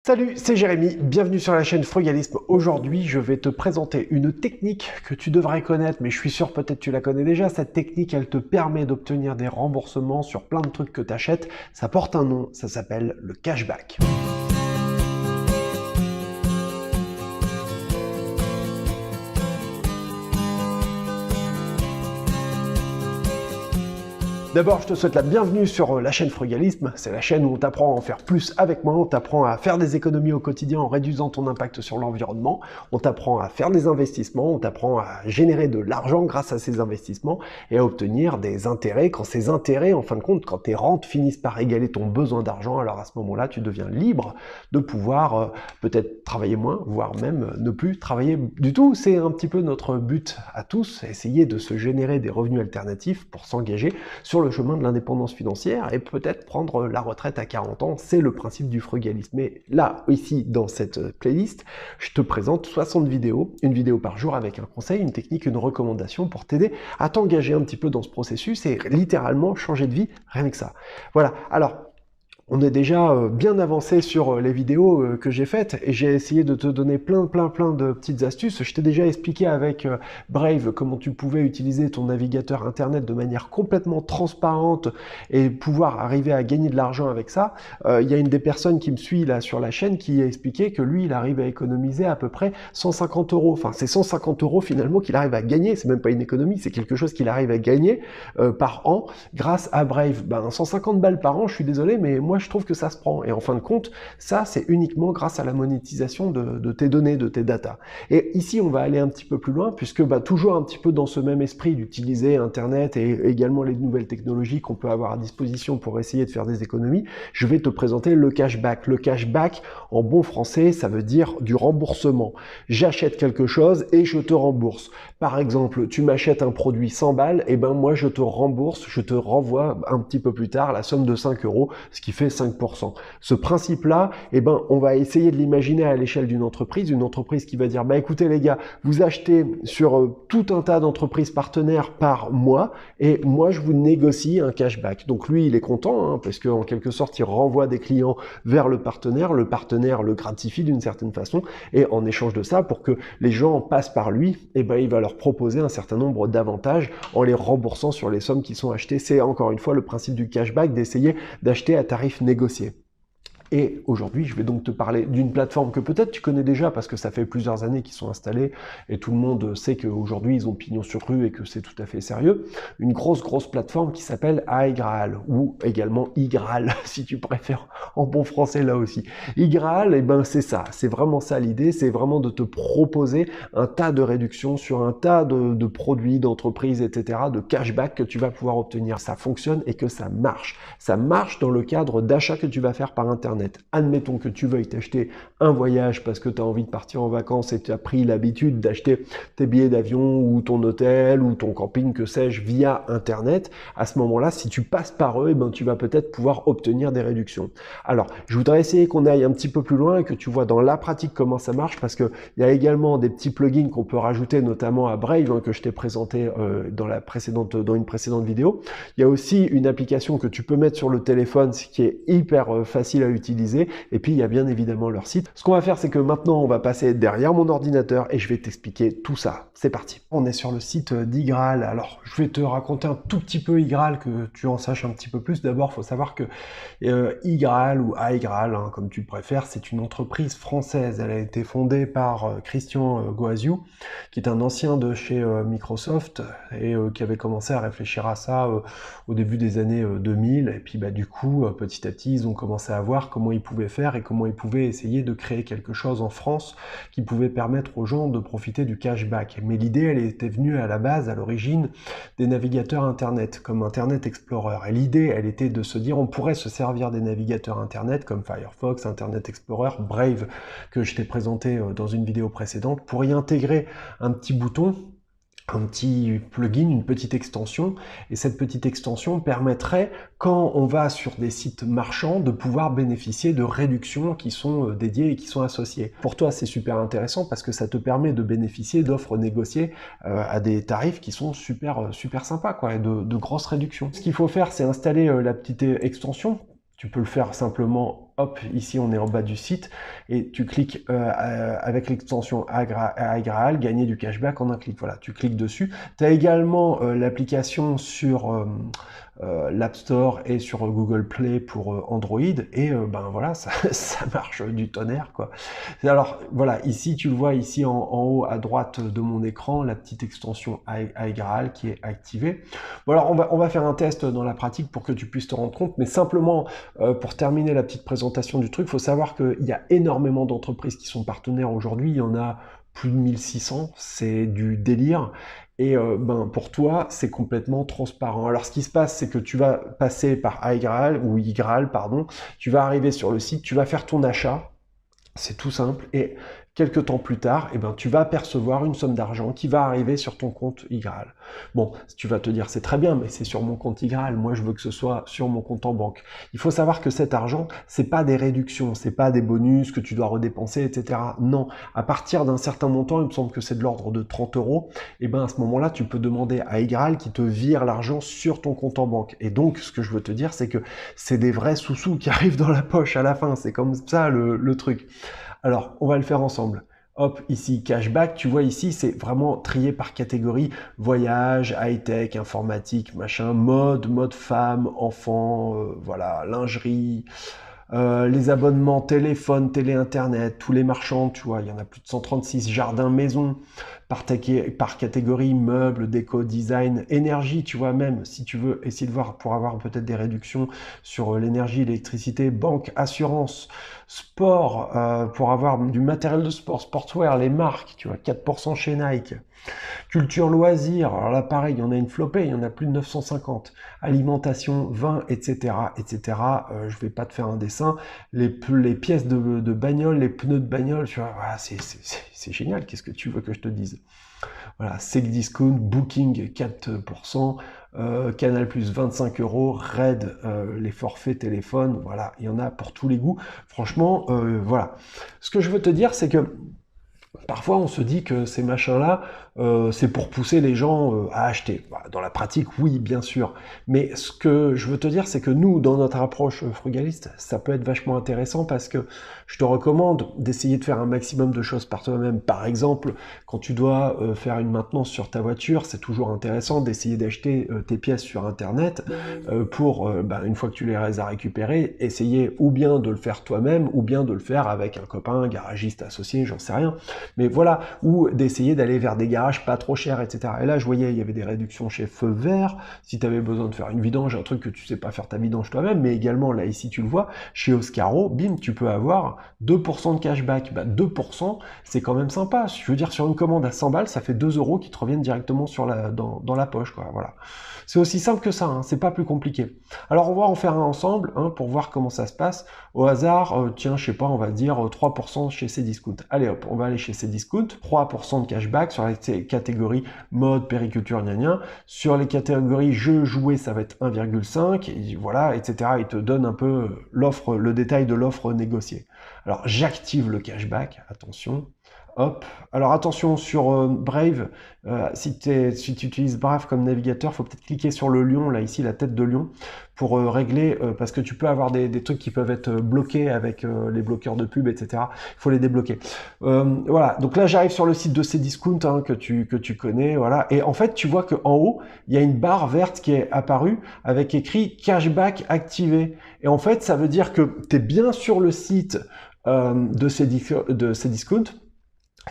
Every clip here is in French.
Salut, c'est Jérémy, bienvenue sur la chaîne Frugalisme. Aujourd'hui, je vais te présenter une technique que tu devrais connaître, mais je suis sûr peut-être tu la connais déjà. Cette technique, elle te permet d'obtenir des remboursements sur plein de trucs que tu achètes. Ça porte un nom, ça s'appelle le cashback. D'abord, je te souhaite la bienvenue sur la chaîne Frugalisme. C'est la chaîne où on t'apprend à en faire plus avec moi, on t'apprend à faire des économies au quotidien en réduisant ton impact sur l'environnement, on t'apprend à faire des investissements, on t'apprend à générer de l'argent grâce à ces investissements et à obtenir des intérêts. Quand ces intérêts, en fin de compte, quand tes rentes finissent par égaler ton besoin d'argent, alors à ce moment-là, tu deviens libre de pouvoir peut-être travailler moins, voire même ne plus travailler du tout. C'est un petit peu notre but à tous, essayer de se générer des revenus alternatifs pour s'engager sur le chemin de l'indépendance financière et peut-être prendre la retraite à 40 ans, c'est le principe du frugalisme. Mais là, ici, dans cette playlist, je te présente 60 vidéos, une vidéo par jour avec un conseil, une technique, une recommandation pour t'aider à t'engager un petit peu dans ce processus et littéralement changer de vie, rien que ça. Voilà, alors, on est déjà bien avancé sur les vidéos que j'ai faites et j'ai essayé de te donner plein de petites astuces. Je t'ai déjà expliqué avec Brave comment tu pouvais utiliser ton navigateur internet de manière complètement transparente et pouvoir arriver à gagner de l'argent avec ça. Il y a une des personnes qui me suit là sur la chaîne qui a expliqué que lui, il arrive à économiser à peu près 150 euros. Enfin, c'est 150 euros finalement qu'il arrive à gagner. C'est même pas une économie, c'est quelque chose qu'il arrive à gagner par an grâce à Brave. 150 balles par an, je suis désolé, mais moi, je trouve que ça se prend. Et en fin de compte, ça, c'est uniquement grâce à la monétisation de tes données, de tes datas. Et ici, on va aller un petit peu plus loin, puisque toujours un petit peu dans ce même esprit d'utiliser Internet et également les nouvelles technologies qu'on peut avoir à disposition pour essayer de faire des économies, je vais te présenter le cashback. Le cashback, en bon français, ça veut dire du remboursement. J'achète quelque chose et je te rembourse. Par exemple, tu m'achètes un produit 100 balles, et ben moi, je te rembourse, je te renvoie un petit peu plus tard la somme de 5 euros, ce qui fait 5%. Ce principe-là, on va essayer de l'imaginer à l'échelle d'une entreprise qui va dire, écoutez les gars, vous achetez sur tout un tas d'entreprises partenaires par mois, et moi je vous négocie un cashback. Donc lui, il est content, parce qu'en quelque sorte, il renvoie des clients vers le partenaire le gratifie d'une certaine façon, et en échange de ça, pour que les gens passent par lui, il va leur proposer un certain nombre d'avantages en les remboursant sur les sommes qui sont achetées. C'est encore une fois le principe du cashback, d'essayer d'acheter à tarif négocié. Et aujourd'hui, je vais donc te parler d'une plateforme que peut-être tu connais déjà parce que ça fait plusieurs années qu'ils sont installés et tout le monde sait qu'aujourd'hui ils ont pignon sur rue et que c'est tout à fait sérieux. Une grosse plateforme qui s'appelle iGraal ou également iGraal si tu préfères en bon français là aussi. iGraal, c'est ça, c'est vraiment ça l'idée, c'est vraiment de te proposer un tas de réductions sur un tas de produits, d'entreprises, etc., de cashback que tu vas pouvoir obtenir. Ça fonctionne et que ça marche. Ça marche dans le cadre d'achats que tu vas faire par Internet. Admettons que tu veuilles t'acheter un voyage parce que tu as envie de partir en vacances et tu as pris l'habitude d'acheter tes billets d'avion ou ton hôtel ou ton camping, que sais-je, via Internet. À ce moment-là, si tu passes par eux, tu vas peut-être pouvoir obtenir des réductions. Alors, je voudrais essayer qu'on aille un petit peu plus loin et que tu vois dans la pratique comment ça marche, parce qu'il y a également des petits plugins qu'on peut rajouter, notamment à Brave, que je t'ai présenté dans une précédente vidéo. Il y a aussi une application que tu peux mettre sur le téléphone, ce qui est hyper facile à utiliser. Et puis il y a bien évidemment leur site. Ce qu'on va faire, c'est que maintenant on va passer derrière mon ordinateur et je vais t'expliquer tout ça. C'est parti. On est sur le site d'iGraal. Alors je vais te raconter un tout petit peu iGraal, que tu en saches un petit peu plus. D'abord, il faut savoir que iGraal ou iGraal, comme tu préfères, c'est une entreprise française. Elle a été fondée par Christian Goaziou, qui est un ancien de chez Microsoft et qui avait commencé à réfléchir à ça au début des années 2000. Et puis du coup, petit à petit, ils ont commencé à voir comment ils pouvaient faire et comment ils pouvaient essayer de créer quelque chose en France qui pouvait permettre aux gens de profiter du cashback. Mais l'idée, elle était venue à la base, à l'origine, des navigateurs Internet, comme Internet Explorer. Et l'idée, elle était de se dire, on pourrait se servir des navigateurs Internet, comme Firefox, Internet Explorer, Brave, que je t'ai présenté dans une vidéo précédente, pour y intégrer un petit bouton, un petit plugin, une petite extension, et cette petite extension permettrait, quand on va sur des sites marchands, de pouvoir bénéficier de réductions qui sont dédiées et qui sont associées. Pour toi, c'est super intéressant parce que ça te permet de bénéficier d'offres négociées à des tarifs qui sont super sympas, et de grosses réductions. Ce qu'il faut faire, c'est installer la petite extension. Tu peux le faire simplement hop, ici on est en bas du site, et tu cliques avec l'extension iGraal, gagner du cashback en un clic. Voilà, tu cliques dessus. Tu as également l'application sur l'App Store et sur Google Play pour Android, et ben voilà, ça marche du tonnerre, quoi. Alors voilà, ici tu le vois, ici en haut à droite de mon écran, la petite extension iGraal qui est activée. Bon alors on va faire un test dans la pratique pour que tu puisses te rendre compte, mais simplement pour terminer la petite présentation du truc, il faut savoir qu'il y a énormément d'entreprises qui sont partenaires aujourd'hui, il y en a plus de 1600, c'est du délire. Et ben, pour toi, c'est complètement transparent. Alors, ce qui se passe, c'est que tu vas passer par iGraal, ou iGraal, pardon, tu vas arriver sur le site, tu vas faire ton achat, c'est tout simple, et quelques temps plus tard, eh ben, tu vas percevoir une somme d'argent qui va arriver sur ton compte iGraal. Bon, tu vas te dire, c'est très bien, mais c'est sur mon compte iGraal, moi je veux que ce soit sur mon compte en banque. Il faut savoir que cet argent, c'est pas des réductions, c'est pas des bonus que tu dois redépenser, etc. Non, à partir d'un certain montant, il me semble que c'est de l'ordre de 30 €, et ben à ce moment-là, tu peux demander à iGraal qui te vire l'argent sur ton compte en banque. Et donc, ce que je veux te dire, c'est que c'est des vrais sous-sous qui arrivent dans la poche à la fin, c'est comme ça le truc. Alors, on va le faire ensemble. Hop, ici, cashback, tu vois ici, c'est vraiment trié par catégorie, voyage, high-tech, informatique, machin, mode femme, enfant, voilà, lingerie, les abonnements téléphone, télé, internet, tous les marchands, tu vois, il y en a plus de 136, jardins, maisons, par catégorie, meubles, déco, design, énergie, tu vois, même si tu veux essayer de voir pour avoir peut-être des réductions sur l'énergie, l'électricité, banque, assurance, sport, pour avoir du matériel de sport, sportswear, les marques, tu vois, 4% chez Nike. Culture loisirs, alors là pareil, il y en a une flopée, il y en a plus de 950. Alimentation, vin, etc. etc. Je vais pas te faire un dessin. Les pièces de bagnole, les pneus de bagnole, tu vois, voilà, c'est génial, qu'est-ce que tu veux que je te dise? Voilà, Cdiscount, Booking 4%, Canal Plus 25 €, Red, les forfaits téléphone, voilà, il y en a pour tous les goûts. Franchement, voilà. Ce que je veux te dire, c'est que parfois, on se dit que ces machins-là, c'est pour pousser les gens à acheter. Bah, dans la pratique, oui, bien sûr. Mais ce que je veux te dire, c'est que nous, dans notre approche frugaliste, ça peut être vachement intéressant parce que je te recommande d'essayer de faire un maximum de choses par toi-même. Par exemple, quand tu dois faire une maintenance sur ta voiture, c'est toujours intéressant d'essayer d'acheter tes pièces sur Internet pour, une fois que tu les as récupérées, essayer ou bien de le faire toi-même, ou bien de le faire avec un copain, un garagiste associé, j'en sais rien. Mais voilà, ou d'essayer d'aller vers des garages pas trop chers, etc. Et là, je voyais, il y avait des réductions chez Feu Vert, si tu avais besoin de faire une vidange, un truc que tu sais pas faire ta vidange toi-même, mais également, là, ici, tu le vois, chez Oscaro, bim, tu peux avoir 2% de cashback. Bah, 2%, c'est quand même sympa. Je veux dire, sur une commande à 100 balles, ça fait 2 € qui te reviennent directement dans la poche, quoi, voilà. C'est aussi simple que ça, hein, c'est pas plus compliqué. Alors, on va en faire un ensemble, hein, pour voir comment ça se passe. Au hasard, tiens, je sais pas, on va dire 3% chez Cdiscount. Allez hop, on va aller chez Cdiscount, 3% de cashback sur les catégories mode, périculture, gna gna. Sur les catégories jeux, jouets, ça va être 1,5, et voilà, etc. Il te donne un peu l'offre, le détail de l'offre négociée. Alors, j'active le cashback, attention. Hop. Alors attention sur Brave, si tu utilises Brave comme navigateur, il faut peut-être cliquer sur le lion, là ici la tête de lion, pour régler, parce que tu peux avoir des trucs qui peuvent être bloqués avec les bloqueurs de pub, etc. Il faut les débloquer. Voilà, donc là j'arrive sur le site de Cdiscount, hein, que tu connais, voilà, et en fait tu vois qu'en haut, il y a une barre verte qui est apparue avec écrit cashback activé. Et en fait, ça veut dire que tu es bien sur le site de Cdiscount.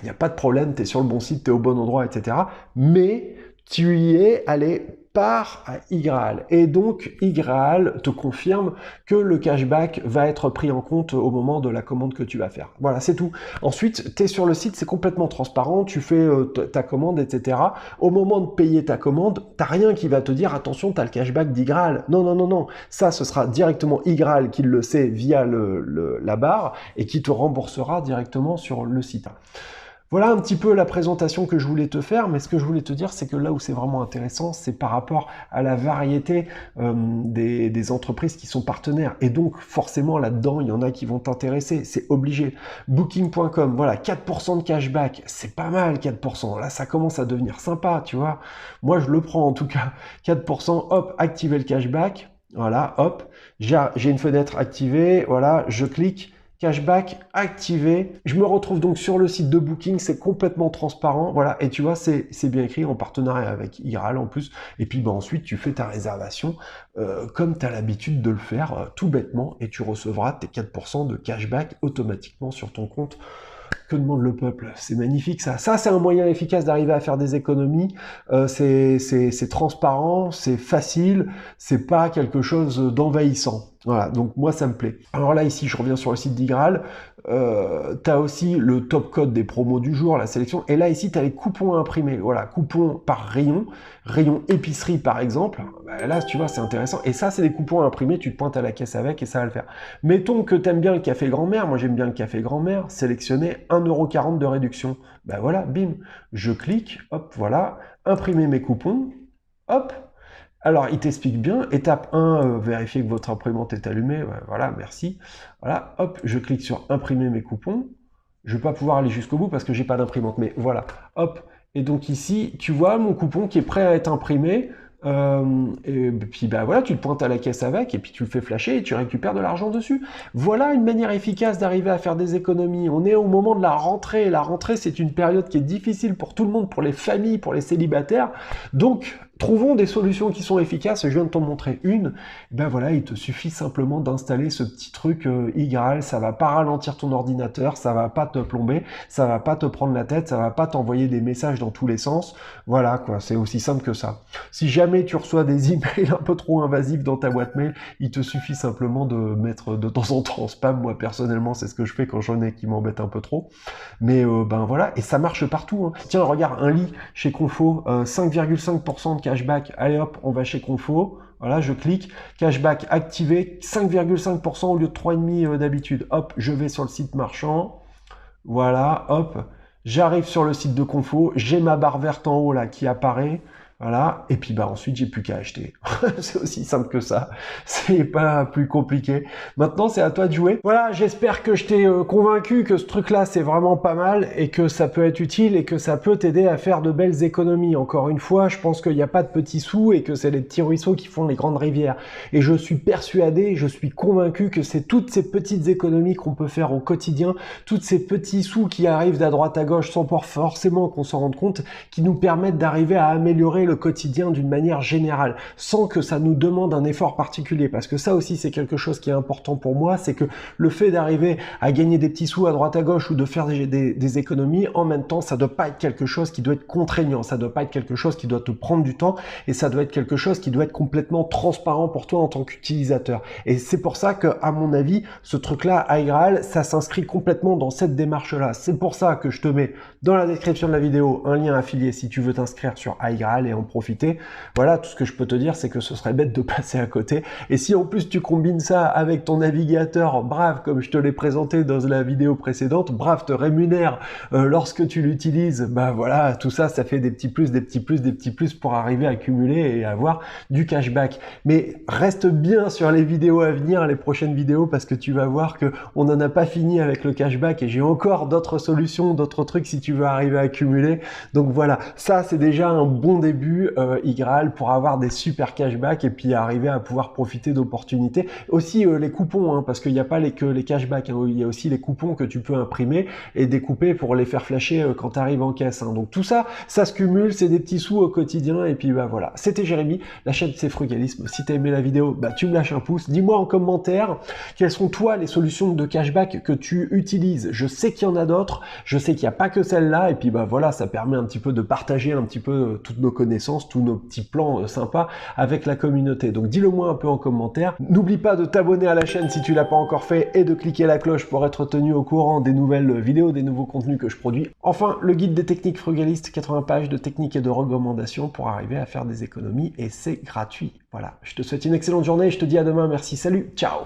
Il n'y a pas de problème, tu es sur le bon site, tu es au bon endroit, etc. Mais tu y es allé par iGraal. Et donc, iGraal te confirme que le cashback va être pris en compte au moment de la commande que tu vas faire. Voilà, c'est tout. Ensuite, tu es sur le site, c'est complètement transparent, tu fais ta commande, etc. Au moment de payer ta commande, tu n'as rien qui va te dire, attention, tu as le cashback d'iGraal. Non, non, non, non. Ça, ce sera directement iGraal qui le sait via la barre et qui te remboursera directement sur le site. Voilà un petit peu la présentation que je voulais te faire, mais ce que je voulais te dire, c'est que là où c'est vraiment intéressant, c'est par rapport à la variété des entreprises qui sont partenaires. Et donc, forcément, là-dedans, il y en a qui vont t'intéresser, c'est obligé. Booking.com, voilà, 4% de cashback, c'est pas mal, 4%. Là, ça commence à devenir sympa, tu vois. Moi, je le prends en tout cas, 4%, hop, activer le cashback. Voilà, hop, j'ai une fenêtre activée, voilà, je clique, cashback activé. Je me retrouve donc sur le site de Booking, c'est complètement transparent, voilà, et tu vois, c'est bien écrit en partenariat avec iGraal en plus. Et puis bah, ensuite, tu fais ta réservation comme tu as l'habitude de le faire, tout bêtement, et tu recevras tes 4% de cashback automatiquement sur ton compte. Que demande le peuple? C'est magnifique ça. Ça, c'est un moyen efficace d'arriver à faire des économies. C'est transparent, c'est facile, c'est pas quelque chose d'envahissant. Voilà, donc moi ça me plaît. Alors là, ici, je reviens sur le site d'Igral. Tu as aussi le top code des promos du jour, la sélection. Et là, ici, tu as les coupons imprimés. Voilà, coupons par rayon. Rayon épicerie, par exemple. Bah, là, tu vois, c'est intéressant. Et ça, c'est des coupons imprimés. Tu te pointes à la caisse avec et ça va le faire. Mettons que tu aimes bien le café grand-mère. Moi, j'aime bien le café grand-mère. Sélectionner 1,40 € de réduction. Ben voilà, bim. Je clique. Hop, voilà. Imprimer mes coupons. Hop. Alors, il t'explique bien, étape 1, vérifier que votre imprimante est allumée, ouais, voilà, merci. Voilà, hop, je clique sur imprimer mes coupons. Je ne vais pas pouvoir aller jusqu'au bout parce que j'ai pas d'imprimante, mais voilà, hop. Et donc ici, tu vois mon coupon qui est prêt à être imprimé. Et puis bah voilà, tu le pointes à la caisse avec et puis tu le fais flasher et tu récupères de l'argent dessus. Voilà une manière efficace d'arriver à faire des économies. On est au moment de la rentrée. La rentrée, c'est une période qui est difficile pour tout le monde, pour les familles, pour les célibataires. Donc, trouvons des solutions qui sont efficaces. Je viens de t'en montrer une. Ben voilà, il te suffit simplement d'installer ce petit truc iGraal. Ça va pas ralentir ton ordinateur, ça va pas te plomber, ça va pas te prendre la tête, ça va pas t'envoyer des messages dans tous les sens. Voilà quoi, c'est aussi simple que ça. Si jamais tu reçois des emails un peu trop invasifs dans ta boîte mail, il te suffit simplement de mettre de temps en temps en spam. Moi personnellement, c'est ce que je fais quand j'en ai qui m'embêtent un peu trop. Mais ben voilà, et ça marche partout. Hein. Tiens, regarde, un lit chez Confo, 5,5% de cashback. Allez hop, on va chez Confo. Voilà, je clique, cashback activé, 5,5% au lieu de 3,5 d'habitude. Hop, je vais sur le site marchand. Voilà, hop, j'arrive sur le site de Confo, j'ai ma barre verte en haut là qui apparaît. Voilà, et puis bah ensuite j'ai plus qu'à acheter. C'est aussi simple que ça, c'est pas plus compliqué. Maintenant c'est à toi de jouer. Voilà, j'espère que je t'ai convaincu que ce truc-là c'est vraiment pas mal et que ça peut être utile et que ça peut t'aider à faire de belles économies. Encore une fois, je pense qu'il n'y a pas de petits sous et que c'est les petits ruisseaux qui font les grandes rivières. Et je suis persuadé, je suis convaincu que c'est toutes ces petites économies qu'on peut faire au quotidien, toutes ces petits sous qui arrivent d'à droite à gauche sans forcément qu'on s'en rende compte, qui nous permettent d'arriver à améliorer le quotidien d'une manière générale, sans que ça nous demande un effort particulier, parce que ça aussi c'est quelque chose qui est important pour moi, c'est que le fait d'arriver à gagner des petits sous à droite à gauche ou de faire des économies, en même temps ça doit pas être quelque chose qui doit être contraignant, ça doit pas être quelque chose qui doit te prendre du temps, et ça doit être quelque chose qui doit être complètement transparent pour toi en tant qu'utilisateur. Et c'est pour ça que, à mon avis, ce truc-là, iGraal, ça s'inscrit complètement dans cette démarche-là. C'est pour ça que je te mets dans la description de la vidéo un lien affilié si tu veux t'inscrire sur iGraal et en profiter. Voilà, tout ce que je peux te dire, c'est que ce serait bête de passer à côté. Et si en plus tu combines ça avec ton navigateur Brave, comme je te l'ai présenté dans la vidéo précédente, Brave te rémunère lorsque tu l'utilises, bah voilà, tout ça, ça fait des petits plus, des petits plus, des petits plus pour arriver à cumuler et avoir du cashback. Mais reste bien sur les vidéos à venir, les prochaines vidéos, parce que tu vas voir que on n'en a pas fini avec le cashback et j'ai encore d'autres solutions, d'autres trucs si tu veux arriver à cumuler. Donc voilà, ça c'est déjà un bon début iGraal pour avoir des super cashbacks et puis arriver à pouvoir profiter d'opportunités. Aussi les coupons, hein, parce qu'il n'y a pas que les cashbacks, hein, il y a aussi les coupons que tu peux imprimer et découper pour les faire flasher quand tu arrives en caisse. Hein. Donc tout ça, ça se cumule, c'est des petits sous au quotidien et puis bah voilà. C'était Jérémy, la chaîne C'est Frugalisme. Si tu as aimé la vidéo, bah tu me lâches un pouce. Dis-moi en commentaire quelles sont toi les solutions de cashback que tu utilises. Je sais qu'il y en a d'autres, je sais qu'il n'y a pas que celle-là et puis bah voilà, ça permet un petit peu de partager un petit peu toutes nos connaissances, tous nos petits plans sympas avec la communauté. Donc dis-le moi un peu en commentaire. N'oublie pas de t'abonner à la chaîne si tu l'as pas encore fait et de cliquer la cloche pour être tenu au courant des nouvelles vidéos, des nouveaux contenus que je produis. Enfin, le guide des techniques frugalistes, 80 pages de techniques et de recommandations pour arriver à faire des économies et c'est gratuit. Voilà, je te souhaite une excellente journée, je te dis à demain, merci, salut, ciao!